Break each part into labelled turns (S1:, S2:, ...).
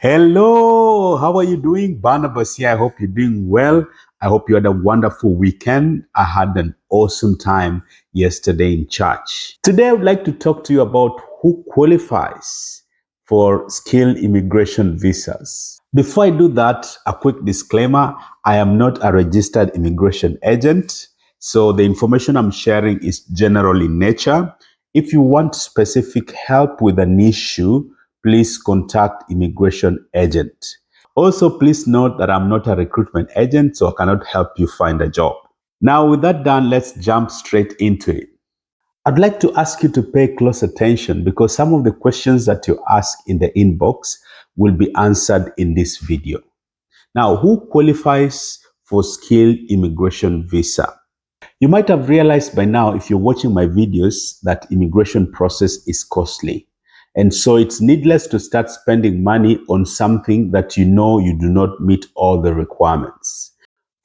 S1: Hello, how are you doing? Barnabas here. I hope you're doing well. I hope you had a wonderful weekend. I had an awesome time yesterday in church. Today, I would like to talk to you about who qualifies for skilled immigration visas. Before I do that, a quick disclaimer. I am not a registered immigration agent, so the information I'm sharing is general in nature. If you want specific help with an issue, please contact immigration agent. Also, please note that I'm not a recruitment agent, so I cannot help you find a job. Now, with that done, let's jump straight into it. I'd like to ask you to pay close attention because some of the questions that you ask in the inbox will be answered in this video. Now, who qualifies for skilled immigration visa? You might have realized by now, if you're watching my videos, that immigration process is costly. And so it's needless to start spending money on something that you know you do not meet all the requirements.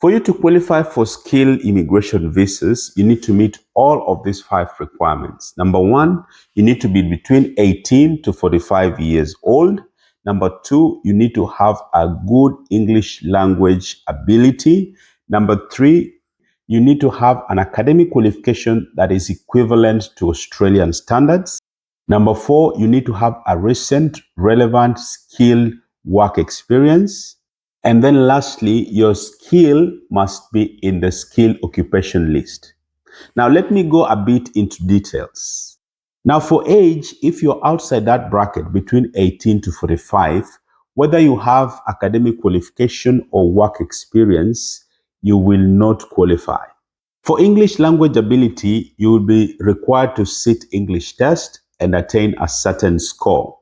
S1: For you to qualify for skilled immigration visas, you need to meet all of these 5 requirements. Number 1, you need to be between 18 to 45 years old. Number 2, you need to have a good English language ability. Number 3, you need to have an academic qualification that is equivalent to Australian standards. Number 4, you need to have a recent, relevant, skilled work experience. And then lastly, your skill must be in the skilled occupation list. Now, let me go a bit into details. Now, for age, if you're outside that bracket between 18 to 45, whether you have academic qualification or work experience, you will not qualify. For English language ability, you will be required to sit English test and attain a certain score.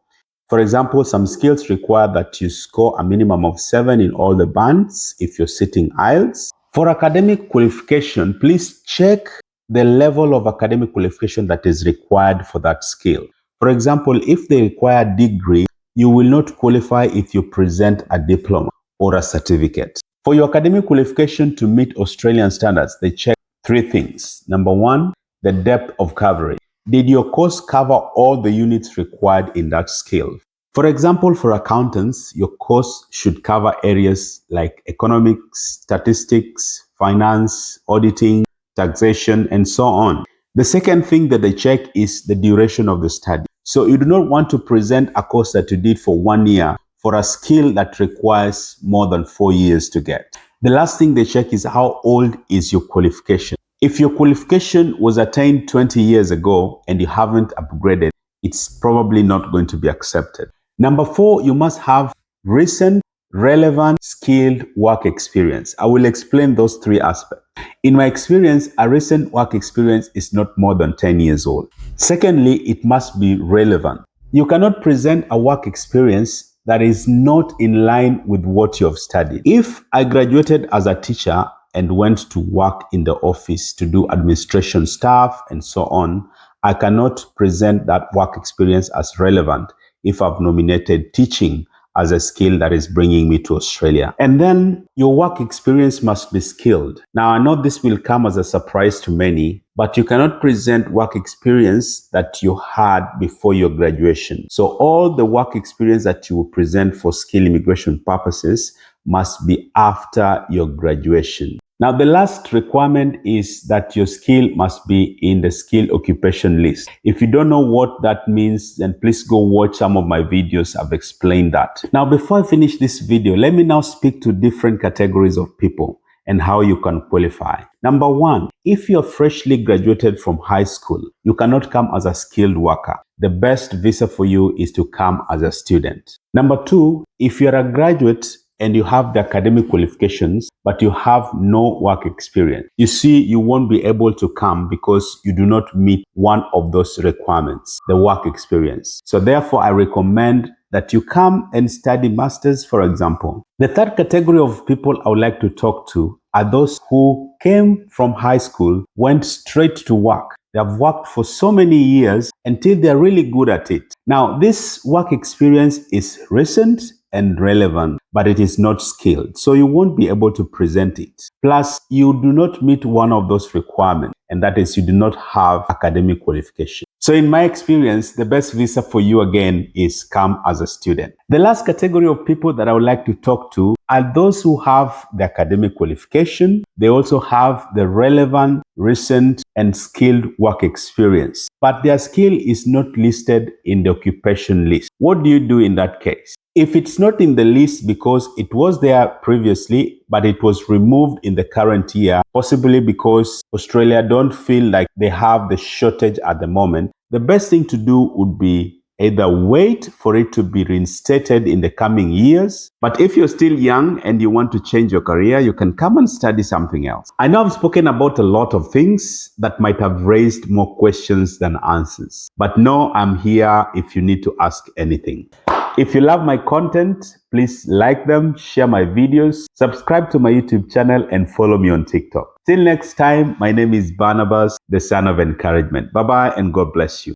S1: For example, some skills require that you score a minimum of 7 in all the bands if you're sitting IELTS. For academic qualification, please check the level of academic qualification that is required for that skill. For example, if they require a degree, you will not qualify if you present a diploma or a certificate. For your academic qualification to meet Australian standards, they check 3 things. Number 1, the depth of coverage. Did your course cover all the units required in that skill? For example, for accountants, your course should cover areas like economics, statistics, finance, auditing, taxation, and so on. The second thing that they check is the duration of the study. So you do not want to present a course that you did for 1 year for a skill that requires more than 4 years to get. The last thing they check is how old is your qualification. If your qualification was attained 20 years ago and you haven't upgraded, it's probably not going to be accepted. Number 4, you must have recent, relevant, skilled work experience. I will explain those 3 aspects. In my experience, a recent work experience is not more than 10 years old. Secondly, it must be relevant. You cannot present a work experience that is not in line with what you have studied. If I graduated as a teacher and went to work in the office to do administration stuff and so on, I cannot present that work experience as relevant if I've nominated teaching as a skill that is bringing me to Australia. And then your work experience must be skilled. Now, I know this will come as a surprise to many, but you cannot present work experience that you had before your graduation. So all the work experience that you will present for skill immigration purposes must be after your graduation. Now, the last requirement is that your skill must be in the skill occupation list. If you don't know what that means, then please go watch some of my videos. I've explained that. Now, before I finish this video, let me now speak to different categories of people and how you can qualify. Number 1, if you're freshly graduated from high school, you cannot come as a skilled worker. The best visa for you is to come as a student. Number 2, if you're a graduate and you have the academic qualifications, but you have no work experience, you see, you won't be able to come because you do not meet one of those requirements, the work experience. So therefore, I recommend that you come and study masters, for example. The third category of people I would like to talk to are those who came from high school, went straight to work. They have worked for so many years until they're really good at it. Now, this work experience is recent and relevant, but it is not skilled. So you won't be able to present it. Plus, you do not meet one of those requirements, and that is you do not have academic qualification. So in my experience, the best visa for you again is come as a student. The last category of people that I would like to talk to are those who have the academic qualification. They also have the relevant, recent, and skilled work experience, but their skill is not listed in the occupation list. What do you do in that case? If it's not in the list because it was there previously, but it was removed in the current year, possibly because Australia don't feel like they have the shortage at the moment, the best thing to do would be either wait for it to be reinstated in the coming years. But if you're still young and you want to change your career, you can come and study something else. I know I've spoken about a lot of things that might have raised more questions than answers. But no, I'm here if you need to ask anything. If you love my content, please like them, share my videos, subscribe to my YouTube channel, and follow me on TikTok. Till next time, my name is Barnabas, the son of encouragement. Bye-bye and God bless you.